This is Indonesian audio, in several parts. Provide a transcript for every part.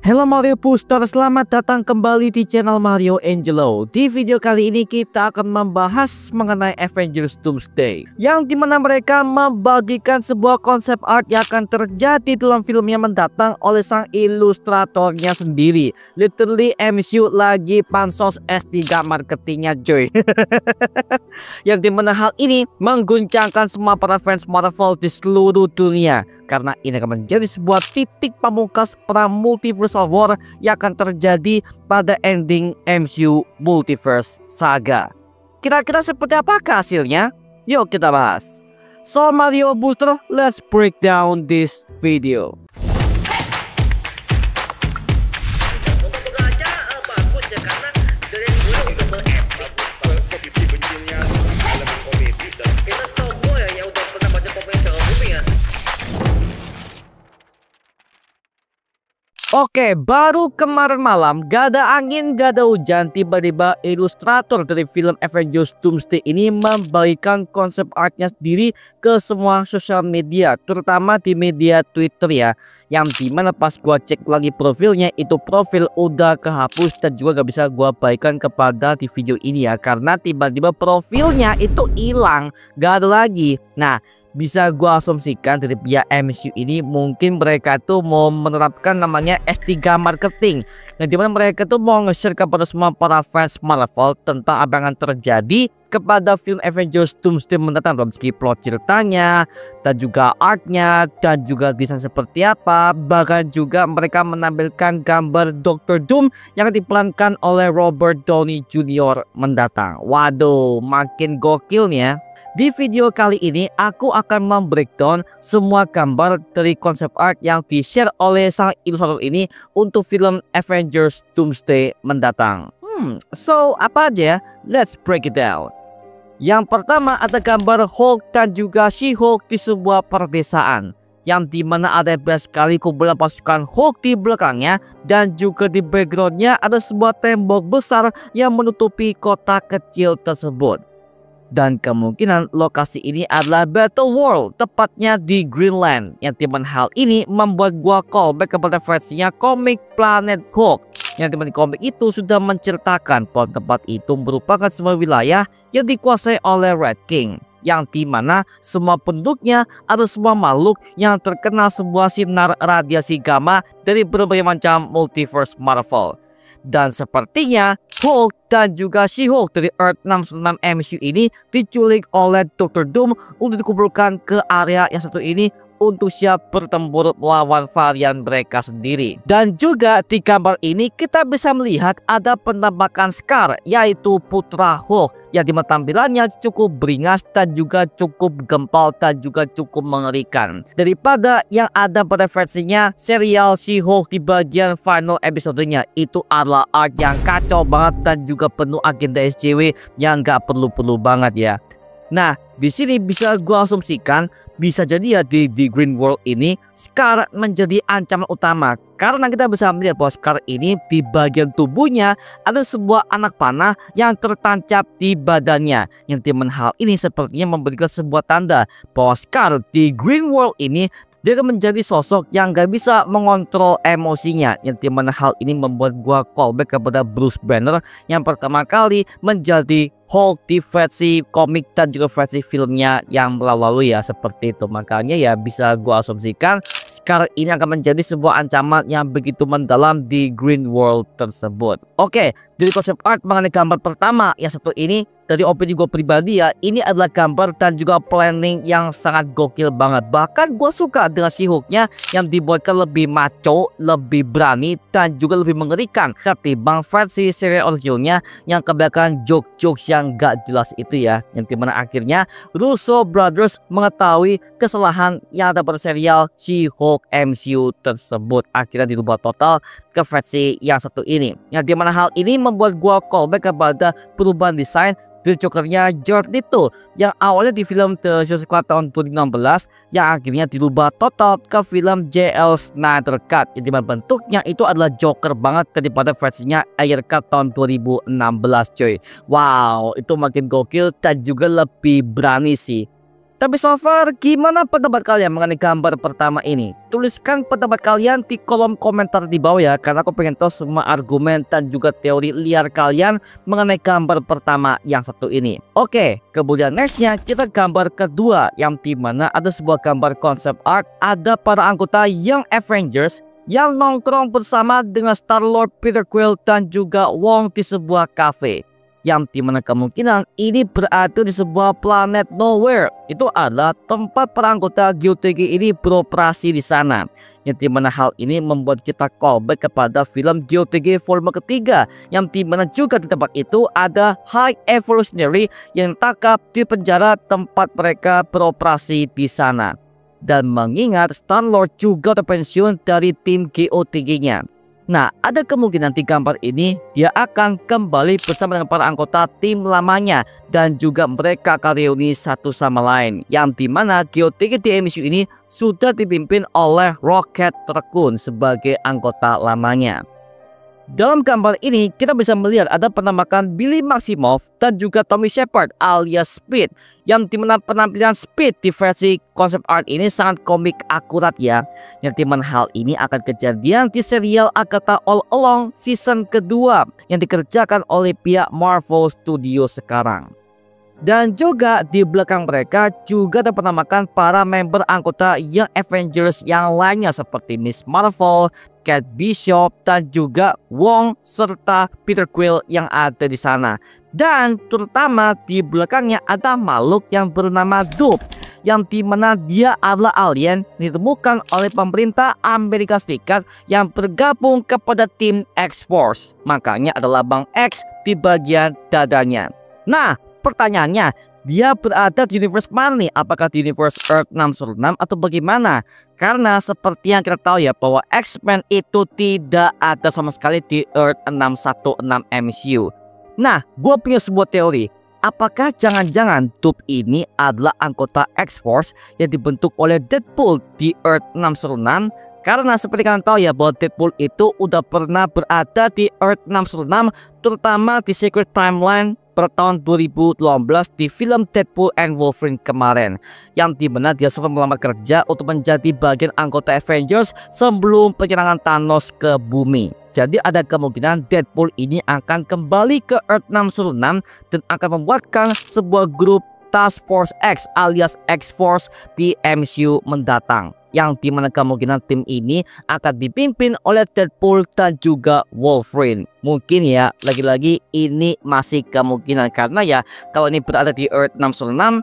Halo Mario Booster, selamat datang kembali di channel Mario Angelo. Di video kali ini kita akan membahas mengenai Avengers Doomsday, yang dimana mereka membagikan sebuah konsep art yang akan terjadi dalam filmnya mendatang oleh sang ilustratornya sendiri. Literally MCU lagi pansos S3 marketingnya coy. Yang dimana hal ini mengguncangkan semua para fans Marvel di seluruh dunia, karena ini akan menjadi sebuah titik pamungkas perang multiversal war yang akan terjadi pada ending MCU Multiverse Saga. Kira-kira seperti apakah hasilnya? Yuk kita bahas. So Mario Booster, let's break down this video. Oke, baru kemarin malam, gak ada angin, gak ada hujan, tiba-tiba ilustrator dari film Avengers Doomsday ini membagikan konsep artnya sendiri ke semua sosial media, terutama di media Twitter ya. Yang dimana pas gua cek lagi profilnya, itu profil udah kehapus dan juga gak bisa gua bagikan kepada di video ini ya, karena tiba-tiba profilnya itu hilang, gak ada lagi. Nah, bisa gua asumsikan dari pihak MCU ini mungkin mereka tuh mau menerapkan namanya S3 marketing, yang dimana mereka tuh mau nge-share kepada semua para fans Marvel tentang apa yang akan terjadi kepada film Avengers Doomsday mendatang, dari segi plot ceritanya dan juga artnya dan juga desain seperti apa. Bahkan juga mereka menampilkan gambar Dr. Doom yang diperankan oleh Robert Downey Jr. mendatang. Waduh, makin gokil nih ya. Di video kali ini aku akan membreakdown semua gambar dari konsep art yang di-share oleh sang ilustrator ini untuk film Avengers Doomsday mendatang. So apa aja? Let's break it down. Yang pertama ada gambar Hulk dan juga She-Hulk di sebuah perdesaan, yang dimana ada banyak sekali kumpulan pasukan Hulk di belakangnya, dan juga di backgroundnya ada sebuah tembok besar yang menutupi kota kecil tersebut. Dan kemungkinan lokasi ini adalah Battle World, tepatnya di Greenland. Yang dimana hal ini membuat gua callback kepada versinya komik Planet Hulk, yang dimana komik itu sudah menceritakan bahwa tempat itu merupakan sebuah wilayah yang dikuasai oleh Red King, yang dimana semua penduduknya ada sebuah makhluk yang terkena sebuah sinar radiasi gamma dari berbagai macam multiverse Marvel. Dan sepertinya Hulk dan juga She-Hulk dari Earth 616 MCU ini diculik oleh Dr. Doom untuk dikumpulkan ke area yang satu ini untuk siap bertempur melawan varian mereka sendiri. Dan juga di gambar ini kita bisa melihat ada penampakan Scar, yaitu putra Hulk, yang dimana tampilannya cukup beringas dan juga cukup gempal dan juga cukup mengerikan daripada yang ada pada versinya serial She-Hulk di bagian final episodenya. Itu adalah art yang kacau banget dan juga penuh agenda SJW yang gak perlu-perlu banget ya. Nah, di sini bisa gua asumsikan bisa jadi ya di Green World ini Scar menjadi ancaman utama, karena kita bisa melihat bahwa Scar ini di bagian tubuhnya ada sebuah anak panah yang tertancap di badannya, yang dimana hal ini sepertinya memberikan sebuah tanda bahwa Scar di Green World ini dia akan menjadi sosok yang gak bisa mengontrol emosinya, yang dimana hal ini membuat gua callback kepada Bruce Banner yang pertama kali menjadi Hulk di versi komik dan juga versi filmnya yang lalu ya, seperti itu. Makanya ya bisa gua asumsikan Scar ini akan menjadi sebuah ancaman yang begitu mendalam di Green World tersebut. Oke, dari konsep art mengenai gambar pertama yang satu ini, dari opini gue pribadi ya, ini adalah gambar dan juga planning yang sangat gokil banget. Bahkan gue suka dengan She-Hulknya yang dibuatkan lebih macho, lebih berani dan juga lebih mengerikan ketimbang versi serial originalnya yang kebanyakan jokes yang gak jelas itu ya. Yang dimana akhirnya Russo Brothers mengetahui kesalahan yang ada pada serial She-Hulk MCU tersebut, akhirnya dirubah total ke versi yang satu ini. Yang dimana hal ini membuat gua callback kepada perubahan desain dari Jokernya Jared Leto yang awalnya di film The Suicide Squad tahun 2016 yang akhirnya dirubah total ke film JL Snyder Cut, yang dimana bentuknya itu adalah Joker banget daripada versinya Ayer Cut tahun 2016 coy. Wow, itu makin gokil dan juga lebih berani sih. Tapi so far, gimana pendapat kalian mengenai gambar pertama ini? Tuliskan pendapat kalian di kolom komentar di bawah ya, karena aku pengen tahu semua argumen dan juga teori liar kalian mengenai gambar pertama yang satu ini. Oke, kemudian nextnya kita gambar kedua, yang dimana ada sebuah gambar konsep art, ada para anggota Young Avengers yang nongkrong bersama dengan Star-Lord, Peter Quill, dan juga Wong di sebuah cafe. Yang dimana kemungkinan ini berada di sebuah planet nowhere. Itu adalah tempat para anggota GOTG ini beroperasi di sana. Yang dimana hal ini membuat kita callback kepada film GOTG volume ketiga. Yang dimana juga di tempat itu ada High Evolutionary yang ditangkap di penjara tempat mereka beroperasi di sana. Dan mengingat Star-Lord juga terpensiun dari tim GOTG-nya. Nah, ada kemungkinan di gambar ini dia akan kembali bersama dengan para anggota tim lamanya dan juga mereka akan reuni satu sama lain, yang dimana GOTG di MCU ini sudah dipimpin oleh Rocket Raccoon sebagai anggota lamanya. Dalam gambar ini kita bisa melihat ada penampakan Billy Maximoff dan juga Tommy Shepard alias Speed, yang dimana penampilan Speed di versi konsep art ini sangat komik akurat ya, yang dimana hal ini akan kejadian di serial Agatha All Along season kedua yang dikerjakan oleh pihak Marvel Studios sekarang. Dan juga di belakang mereka juga ada penampakan para member anggota Young Avengers yang lainnya seperti Miss Marvel, Kate Bishop, dan juga Wong serta Peter Quill yang ada di sana. Dan terutama di belakangnya ada makhluk yang bernama Doom, yang dimana dia adalah alien ditemukan oleh pemerintah Amerika Serikat yang bergabung kepada tim X-Force. Makanya ada lambang X di bagian dadanya. Nah, pertanyaannya, dia berada di universe mana nih? Apakah di universe Earth 616 atau bagaimana? Karena seperti yang kita tahu ya, bahwa X-Men itu tidak ada sama sekali di Earth 616 MCU. Nah, gue punya sebuah teori. Apakah jangan-jangan Doom ini adalah anggota X-Force yang dibentuk oleh Deadpool di Earth 616? Karena seperti kalian tahu ya, bahwa Deadpool itu udah pernah berada di Earth 616, terutama di Secret Timeline per tahun 2018 di film Deadpool and Wolverine kemarin, yang dimana dia sempat melamar kerja untuk menjadi bagian anggota Avengers sebelum penyerangan Thanos ke bumi. Jadi ada kemungkinan Deadpool ini akan kembali ke Earth 616 dan akan membuatkan sebuah grup Task Force X alias X-Force di MCU mendatang, yang dimana kemungkinan tim ini akan dipimpin oleh Deadpool dan juga Wolverine. Mungkin ya, lagi-lagi ini masih kemungkinan, karena ya kalau ini berada di Earth 616,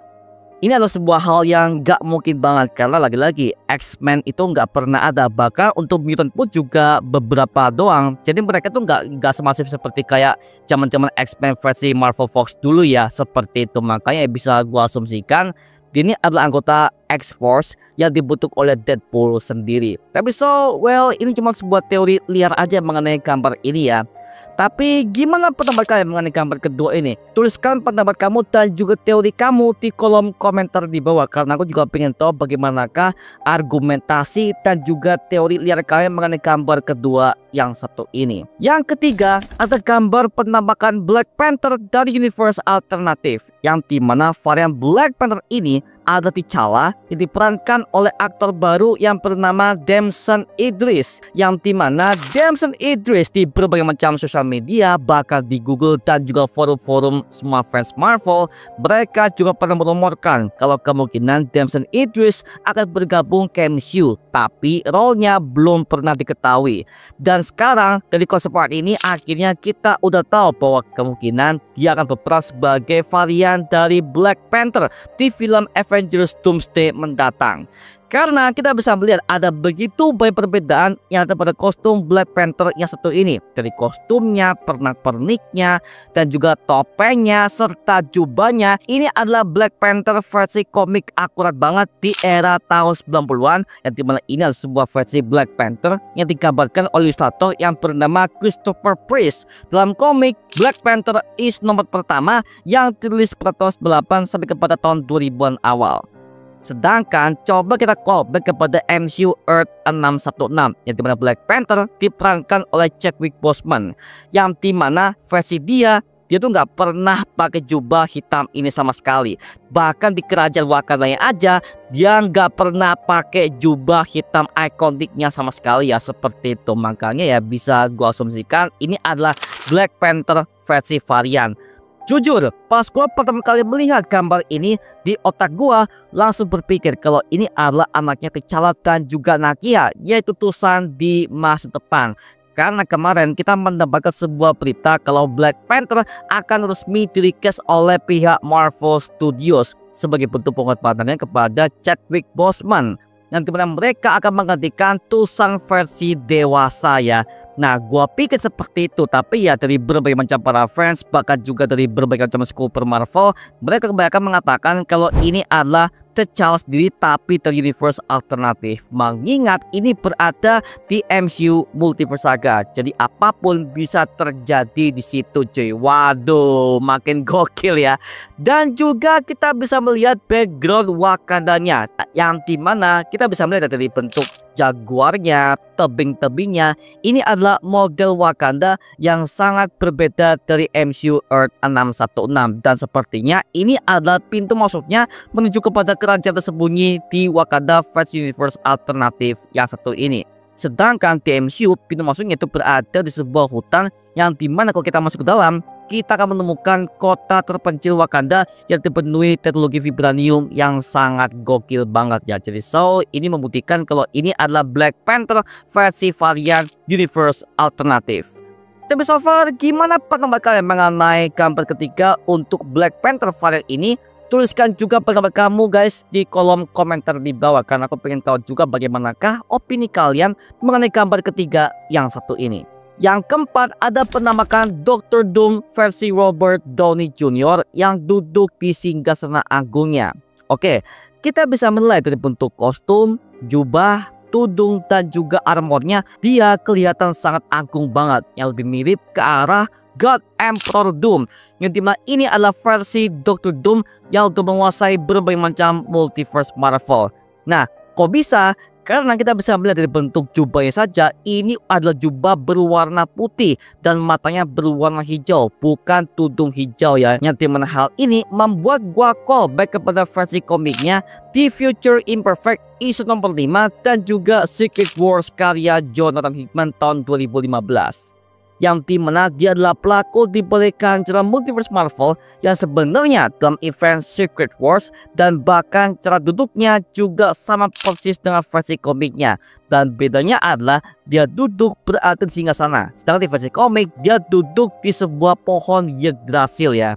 ini adalah sebuah hal yang gak mungkin banget, karena lagi-lagi X-Men itu gak pernah ada, bahkan untuk mutant pun juga beberapa doang. Jadi mereka tuh gak semasif seperti kayak zaman-zaman X-Men versi Marvel Fox dulu ya, seperti itu. Makanya bisa gua asumsikan ini adalah anggota X-Force yang dibentuk oleh Deadpool sendiri. Tapi ini cuma sebuah teori liar aja mengenai gambar ini ya. Tapi gimana pendapat kalian mengenai gambar kedua ini? Tuliskan pendapat kamu dan juga teori kamu di kolom komentar di bawah, karena aku juga pengen tahu bagaimanakah argumentasi dan juga teori liar kalian mengenai gambar kedua yang satu ini. Yang ketiga, ada gambar penampakan Black Panther dari universe alternatif, yang dimana varian Black Panther ini ada T'Challa yang diperankan oleh aktor baru yang bernama Damson Idris, yang dimana Damson Idris di berbagai macam sosial media, bahkan di Google dan juga forum-forum semua fans Marvel, mereka juga pernah merumorkan kalau kemungkinan Damson Idris akan bergabung ke MCU, tapi role-nya belum pernah diketahui. Dan sekarang dari konsep art ini akhirnya kita udah tahu bahwa kemungkinan dia akan berperan sebagai varian dari Black Panther di film Avengers Doomsday mendatang. Karena kita bisa melihat ada begitu banyak perbedaan yang ada pada kostum Black Panther yang satu ini. Dari kostumnya, pernak-perniknya, dan juga topengnya, serta jubahnya. Ini adalah Black Panther versi komik akurat banget di era tahun 90-an. Yang dimana ini adalah sebuah versi Black Panther yang digambarkan oleh ilustrator yang bernama Christopher Priest. Dalam komik, Black Panther is nomor pertama yang dirilis pada tahun 98 sampai kepada tahun 2000-an awal. Sedangkan coba kita callback kepada MCU Earth 616, yang dimana Black Panther diperankan oleh Chadwick Boseman, yang dimana versi dia dia tuh nggak pernah pakai jubah hitam ini sama sekali. Bahkan di kerajaan Wakandanya aja dia nggak pernah pakai jubah hitam ikoniknya sama sekali ya, seperti itu. Makanya ya bisa gua asumsikan ini adalah Black Panther versi varian. Jujur, pas gua pertama kali melihat gambar ini, di otak gua langsung berpikir kalau ini adalah anaknya T'Challa dan juga Nakia, yaitu Tusan di masa depan. Karena kemarin kita mendapatkan sebuah berita kalau Black Panther akan resmi di-recast oleh pihak Marvel Studios sebagai bentuk pengorbanannya kepada Chadwick Boseman, yang dimana mereka akan menggantikan Tusan versi dewasa ya. Nah, gua pikir seperti itu, tapi ya dari berbagai macam para fans, bahkan juga dari berbagai macam skuper Marvel, mereka kebanyakan mengatakan kalau ini adalah T'Challa sendiri tapi dari universe alternatif. Mengingat ini berada di MCU Multiverse Saga, jadi apapun bisa terjadi di situ cuy. Waduh, makin gokil ya. Dan juga kita bisa melihat background Wakandanya, yang dimana kita bisa melihat dari bentuk jaguarnya, tebing-tebingnya. Ini adalah model Wakanda yang sangat berbeda dari MCU Earth 616, dan sepertinya ini adalah pintu masuknya menuju kepada kerajaan tersembunyi di Wakanda versi universe alternatif yang satu ini. Sedangkan di MCU pintu masuknya itu berada di sebuah hutan, yang dimana kalau kita masuk ke dalam kita akan menemukan kota terpencil Wakanda yang dipenuhi teknologi vibranium yang sangat gokil banget ya. Jadi ini membuktikan kalau ini adalah Black Panther versi varian universe alternatif. Tapi so far gimana pendapat kalian mengenai gambar ketiga untuk Black Panther varian ini? Tuliskan juga pendapat kamu guys di kolom komentar di bawah, karena aku pengen tahu juga bagaimanakah opini kalian mengenai gambar ketiga yang satu ini. Yang keempat ada penamakan Dr. Doom versi Robert Downey Jr. yang duduk di singgasana agungnya. Oke, kita bisa menilai dari bentuk kostum, jubah, tudung, dan juga armornya. Dia kelihatan sangat agung banget, yang lebih mirip ke arah God Emperor Doom, yang dimana ini adalah versi Dr. Doom yang untuk menguasai berbagai macam multiverse Marvel. Nah, kok bisa? Karena kita bisa melihat dari bentuk jubahnya saja, ini adalah jubah berwarna putih dan matanya berwarna hijau, bukan tudung hijau ya. Yang dimana hal ini membuat gua callback kepada versi komiknya di Future Imperfect issue nomor 5 dan juga Secret Wars karya Jonathan Hickman tahun 2015. Yang dimana dia adalah pelaku di balik cara multiverse Marvel yang sebenarnya dalam event Secret Wars, dan bahkan cara duduknya juga sama persis dengan versi komiknya. Dan bedanya adalah dia duduk berada di singgasana, sedangkan di versi komik dia duduk di sebuah pohon Yggdrasil ya.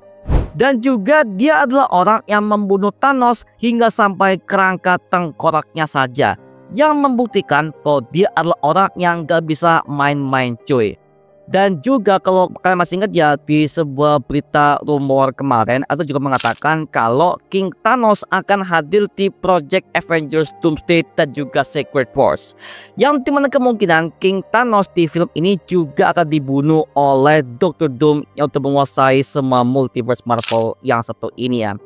Dan juga dia adalah orang yang membunuh Thanos hingga sampai kerangka tengkoraknya saja, yang membuktikan bahwa dia adalah orang yang gak bisa main-main cuy. Dan juga kalau kalian masih ingat ya, di sebuah berita rumor kemarin atau juga mengatakan kalau King Thanos akan hadir di Project Avengers Doomsday dan juga Secret Wars, yang dimana kemungkinan King Thanos di film ini juga akan dibunuh oleh Dr. Doom yang untuk menguasai semua multiverse Marvel yang satu ini ya.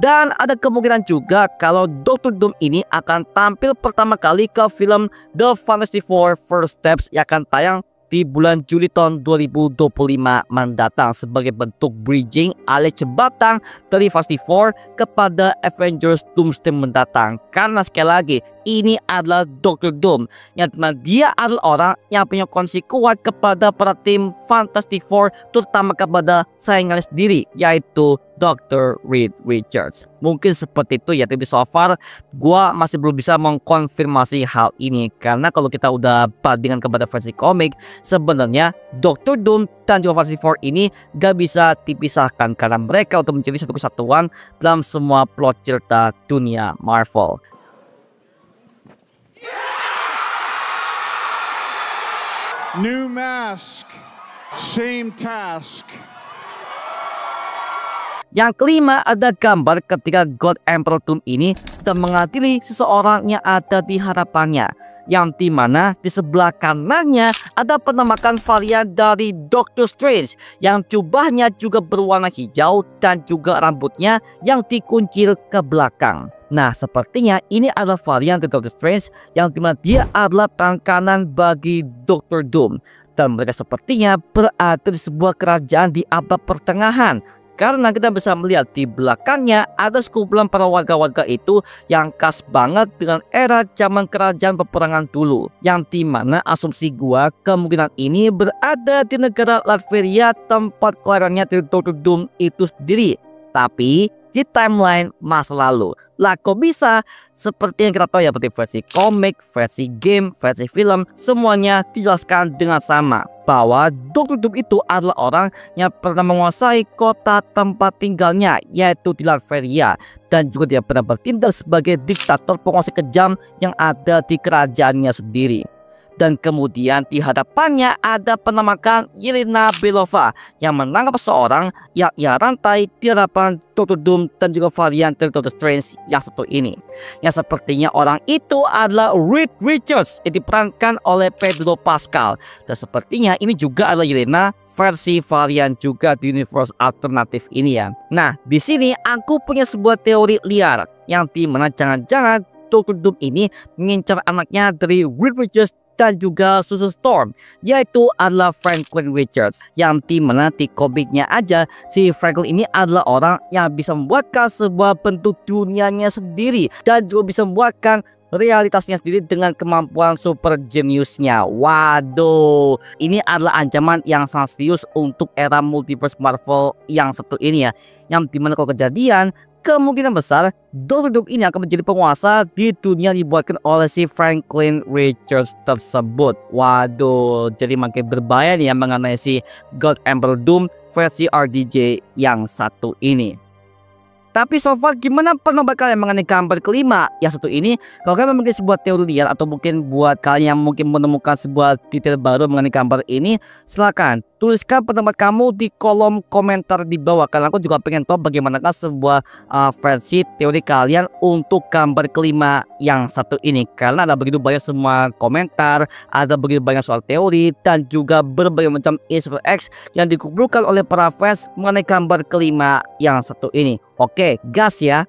Dan ada kemungkinan juga kalau Dr. Doom ini akan tampil pertama kali ke film The Fantastic Four First Steps yang akan tayang di bulan Juli tahun 2025 mendatang, sebagai bentuk bridging alias jembatan dari Fantastic Four kepada Avengers Doomsday mendatang. Karena sekali lagi ini adalah Dr. Doom, yang dia adalah orang yang punya koneksi kuat kepada para tim Fantastic Four, terutama kepada saingannya sendiri yaitu Dr. Reed Richards. Mungkin seperti itu ya, tapi so far gua masih belum bisa mengkonfirmasi hal ini, karena kalau kita udah bandingkan kepada versi komik, sebenarnya Dr. Doom dan juga Fantastic Four ini gak bisa dipisahkan karena mereka untuk menjadi satu kesatuan dalam semua plot cerita dunia Marvel. New mask, same task. Yang kelima ada gambar ketika God Emperor Doom ini sedang mengadili seseorang yang ada di hadapannya, yang dimana di sebelah kanannya ada penamakan varian dari Doctor Strange yang jubahnya juga berwarna hijau dan juga rambutnya yang dikuncir ke belakang. Nah, sepertinya ini adalah varian dari Doctor Strange yang dimana dia adalah tangan kanan bagi Dr. Doom. Dan mereka sepertinya berada di sebuah kerajaan di abad pertengahan, karena kita bisa melihat di belakangnya ada sekumpulan para warga-warga itu yang khas banget dengan era zaman kerajaan peperangan dulu, yang dimana asumsi gua kemungkinan ini berada di negara Latveria, tempat kelahirannya dari Dr. Doom itu sendiri, tapi di timeline masa lalu. Lah kok bisa? Seperti yang kita tahu ya, seperti versi komik, versi game, versi film, semuanya dijelaskan dengan sama bahwa Dr. Doom itu adalah orang yang pernah menguasai kota tempat tinggalnya, yaitu di Latveria, dan juga dia pernah bertindak sebagai diktator penguasa kejam yang ada di kerajaannya sendiri. Dan kemudian di hadapannya ada penamakan Yelena Belova yang menangkap seorang yang ia rantai di hadapan Dr. Doom dan juga varian dari Doctor Strange yang satu ini, yang sepertinya orang itu adalah Reed Richards yang diperankan oleh Pedro Pascal. Dan sepertinya ini juga adalah Yelena versi varian juga di universe alternatif ini ya. Nah, di sini aku punya sebuah teori liar yang dimana jangan-jangan Dr. Doom ini mengincar anaknya dari Reed Richards dan juga Susan Storm, yaitu adalah Franklin Richards, yang dimana di komiknya aja si Franklin ini adalah orang yang bisa membuatkan sebuah bentuk dunianya sendiri dan juga bisa membuatkan realitasnya sendiri dengan kemampuan super geniusnya. Waduh, ini adalah ancaman yang sangat serius untuk era multiverse Marvel yang satu ini ya, yang dimana kalau kejadian kemungkinan besar Dr. Doom ini akan menjadi penguasa di dunia dibuatkan oleh si Franklin Richards tersebut. Waduh, jadi makin berbahaya nih ya mengenai si God Emperor Doom versi RDJ yang satu ini. Tapi so far gimana pendapat kalian mengenai gambar kelima yang satu ini? Kalau kalian memiliki sebuah teori liar atau mungkin buat kalian yang mungkin menemukan sebuah detail baru mengenai gambar ini, silakan tuliskan pendapat kamu di kolom komentar di bawah, karena aku juga pengen tahu bagaimanakah sebuah versi teori kalian untuk gambar kelima yang satu ini, karena ada begitu banyak semua komentar, ada begitu banyak soal teori dan juga berbagai macam Easter eggs yang dikumpulkan oleh para fans mengenai gambar kelima yang satu ini. Oke, gas ya.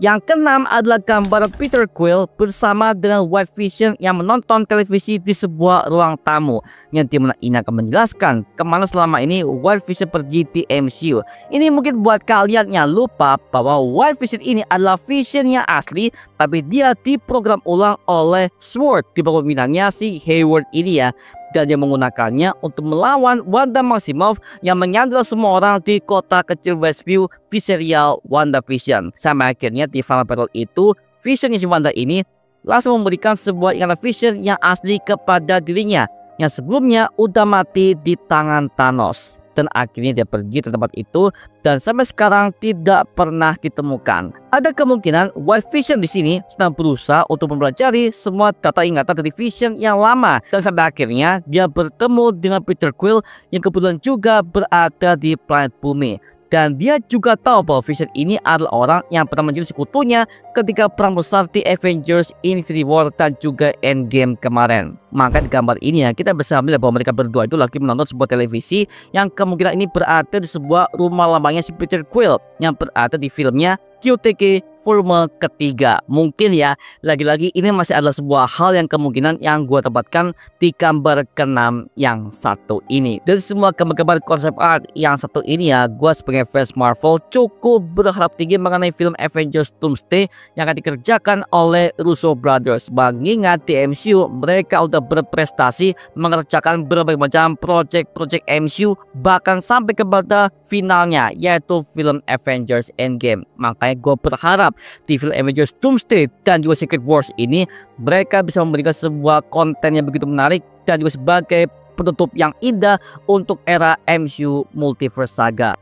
Yang keenam adalah gambar Peter Quill bersama dengan White Vision yang menonton televisi di sebuah ruang tamu, yang dimana ini akan menjelaskan kemana selama ini White Vision pergi di MCU. Ini mungkin buat kalian yang lupa bahwa White Vision ini adalah Vision yang asli, tapi dia diprogram ulang oleh Sword di pemimpinannya si Hayward ini ya. Dan dia menggunakannya untuk melawan Wanda Maximoff yang menyandra semua orang di kota kecil Westview di serial WandaVision. Sampai akhirnya di final battle itu, Vision si Wanda ini langsung memberikan sebuah ingatan Vision yang asli kepada dirinya yang sebelumnya udah mati di tangan Thanos. Dan akhirnya dia pergi ke tempat itu dan sampai sekarang tidak pernah ditemukan. Ada kemungkinan White Vision di sini sedang berusaha untuk mempelajari semua data ingatan dari Vision yang lama, dan sampai akhirnya dia bertemu dengan Peter Quill yang kebetulan juga berada di planet bumi. Dan dia juga tahu bahwa Vision ini adalah orang yang pernah menjadi sekutunya ketika perang besar di Avengers Infinity War dan juga Endgame kemarin. Maka di gambar ini ya kita bisa melihat bahwa mereka berdua itu lagi menonton sebuah televisi yang kemungkinan ini berada di sebuah rumah lambangnya si Peter Quill yang berada di filmnya QTK volume ketiga. Mungkin ya, lagi-lagi ini masih adalah sebuah hal yang kemungkinan yang gue tempatkan di gambar ke-6 yang satu ini. Dari semua gambar-gambar konsep art yang satu ini ya, gue sebagai fans Marvel cukup berharap tinggi mengenai film Avengers Doomsday yang akan dikerjakan oleh Russo Brothers. Mengingat di MCU mereka udah berprestasi mengerjakan berbagai macam project MCU, bahkan sampai kepada finalnya yaitu film Avengers Endgame. Makanya gue berharap di film Avengers Doomsday dan juga Secret Wars ini mereka bisa memberikan sebuah konten yang begitu menarik dan juga sebagai penutup yang indah untuk era MCU Multiverse Saga.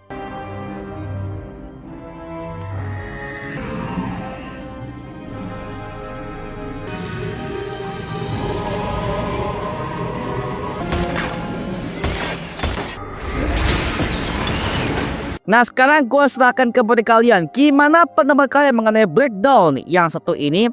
Nah sekarang gue serahkan kepada kalian, gimana pendapat kalian mengenai breakdown yang satu ini?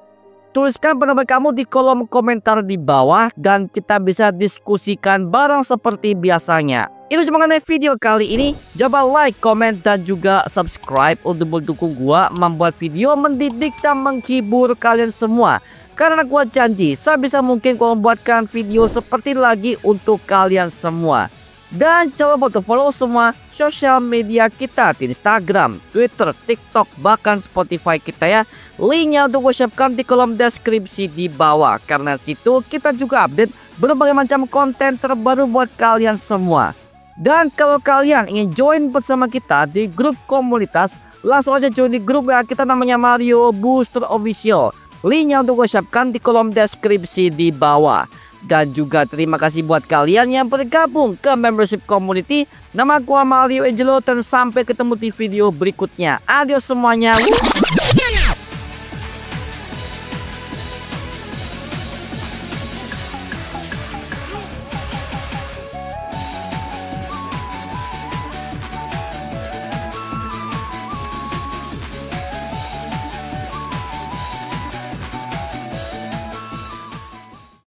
Tuliskan pendapat kamu di kolom komentar di bawah dan kita bisa diskusikan bareng seperti biasanya. Itu cuma mengenai video kali ini. Coba like, comment, dan juga subscribe untuk mendukung gue membuat video mendidik dan menghibur kalian semua. Karena gua janji sebisa mungkin gua membuatkan video seperti lagi untuk kalian semua. Dan jangan lupa untuk follow semua sosial media kita di Instagram, Twitter, TikTok, bahkan Spotify kita ya. Linknya untuk gue siapkan di kolom deskripsi di bawah. Karena situ kita juga update berbagai macam konten terbaru buat kalian semua. Dan kalau kalian ingin join bersama kita di grup komunitas, langsung aja join di grup ya, kita namanya Mario Booster Official. Linknya untuk gue siapkan di kolom deskripsi di bawah. Dan juga terima kasih buat kalian yang bergabung ke membership community. Nama gua Mario Angelo dan sampai ketemu di video berikutnya. Adios semuanya.